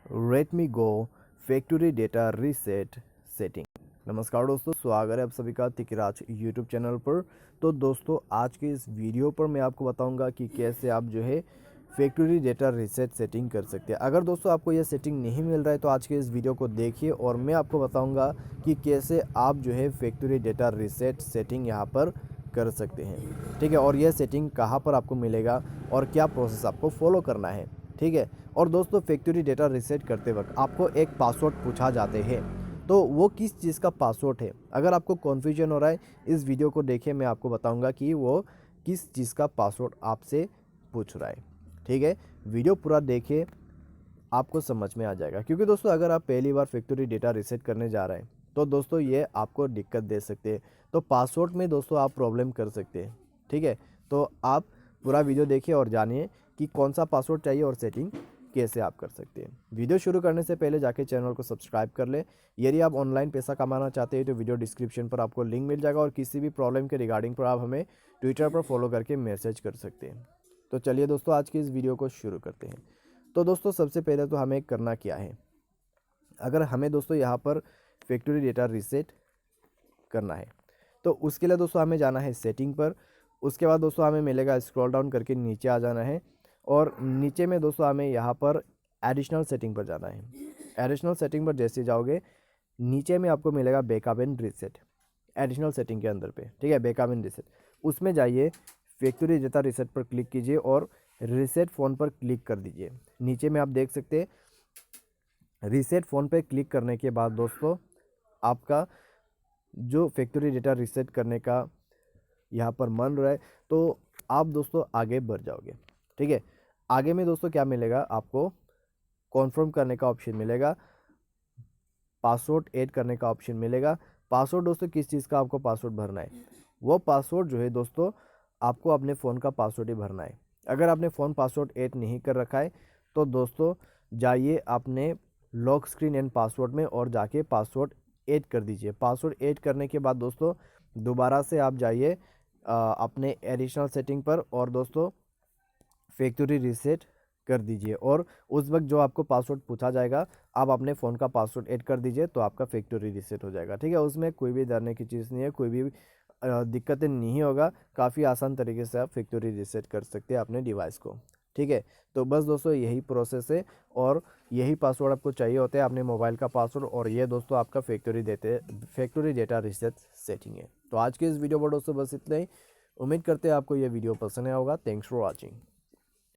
Redmi Go factory data reset setting. नमस्कार दोस्तों, स्वागत है आप सभी का तिकराज यूट्यूब चैनल पर। तो दोस्तों, आज के इस वीडियो पर मैं आपको बताऊंगा कि कैसे आप जो है फैक्ट्री डेटा रीसेट सेटिंग कर सकते हैं। अगर दोस्तों आपको यह सेटिंग नहीं मिल रहा है तो आज के इस वीडियो को देखिए और मैं आपको बताऊंगा कि कैसे आप जो है फैक्ट्री डेटा रीसेट सेटिंग यहाँ पर कर सकते हैं। ठीक है, और यह सेटिंग कहाँ पर आपको मिलेगा और क्या प्रोसेस आपको फॉलो करना है। ठीक है, और दोस्तों फैक्ट्री डेटा रीसेट करते वक्त आपको एक पासवर्ड पूछा जाते हैं, तो वो किस चीज़ का पासवर्ड है। अगर आपको कन्फ्यूजन हो रहा है, इस वीडियो को देखिए, मैं आपको बताऊंगा कि वो किस चीज़ का पासवर्ड आपसे पूछ रहा है। ठीक है, वीडियो पूरा देखिए, आपको समझ में आ जाएगा। क्योंकि दोस्तों अगर आप पहली बार फैक्ट्री डेटा रीसेट करने जा रहे हैं तो दोस्तों ये आपको दिक्कत दे सकते हैं। तो पासवर्ड में दोस्तों आप प्रॉब्लम कर सकते हैं। ठीक है, तो आप पूरा वीडियो देखिए और जानिए कि कौन सा पासवर्ड चाहिए और सेटिंग कैसे आप कर सकते हैं। वीडियो शुरू करने से पहले जाके चैनल को सब्सक्राइब कर ले। यदि आप ऑनलाइन पैसा कमाना चाहते हैं तो वीडियो डिस्क्रिप्शन पर आपको लिंक मिल जाएगा और किसी भी प्रॉब्लम के रिगार्डिंग पर आप हमें ट्विटर पर फॉलो करके मैसेज कर सकते हैं। तो चलिए दोस्तों, आज की इस वीडियो को शुरू करते हैं। तो दोस्तों सबसे पहले तो हमें करना क्या है, अगर हमें दोस्तों यहाँ पर फैक्ट्री डेटा रीसेट करना है तो उसके लिए दोस्तों हमें जाना है सेटिंग पर। उसके बाद दोस्तों हमें मिलेगा, स्क्रॉल डाउन करके नीचे आ जाना है और नीचे में दोस्तों हमें यहाँ पर एडिशनल सेटिंग पर जाना है। एडिशनल सेटिंग पर जैसे जाओगे नीचे में आपको मिलेगा backup and reset. Additional setting के अंदर पे, ठीक है, बैकअप एंड रीसेट, उसमें जाइए, फैक्ट्री डेटा रीसेट पर क्लिक कीजिए और रीसेट फ़ोन पर क्लिक कर दीजिए। नीचे में आप देख सकते हैं रीसेट फ़ोन पर क्लिक करने के बाद दोस्तों आपका जो फैक्ट्री डेटा रीसेट करने का यहाँ पर मन रहा है तो आप दोस्तों आगे बढ़ जाओगे। ठीक है, आगे में दोस्तों क्या मिलेगा, आपको कॉन्फर्म करने का ऑप्शन मिलेगा, पासवर्ड ऐड करने का ऑप्शन मिलेगा। पासवर्ड दोस्तों किस चीज़ का आपको पासवर्ड भरना है, वो पासवर्ड जो है दोस्तों आपको अपने फ़ोन का पासवर्ड ही भरना है। अगर आपने फ़ोन पासवर्ड ऐड नहीं कर रखा है तो दोस्तों जाइए अपने लॉक स्क्रीन एंड पासवर्ड में और जाके पासवर्ड ऐड कर दीजिए। पासवर्ड ऐड करने के बाद दोस्तों दोबारा से आप जाइए अपने एडिशनल सेटिंग पर और दोस्तों फैक्ट्री रीसेट कर दीजिए और उस वक्त जो आपको पासवर्ड पूछा जाएगा आप अपने फ़ोन का पासवर्ड ऐड कर दीजिए तो आपका फैक्ट्री रीसेट हो जाएगा। ठीक है, उसमें कोई भी डरने की चीज़ नहीं है, कोई भी दिक्कतें नहीं होगा। काफ़ी आसान तरीके से आप फैक्ट्री रीसेट कर सकते हैं अपने डिवाइस को। ठीक है, तो बस दोस्तों यही प्रोसेस है और यही पासवर्ड आपको चाहिए होता है, अपने मोबाइल का पासवर्ड, और ये दोस्तों आपका फैक्ट्री डेटा रीसेट सेटिंग है। तो आज के इस वीडियो पर दोस्तों बस इतना ही। उम्मीद करते हैं आपको ये वीडियो पसंद आया होगा। Thanks for watching.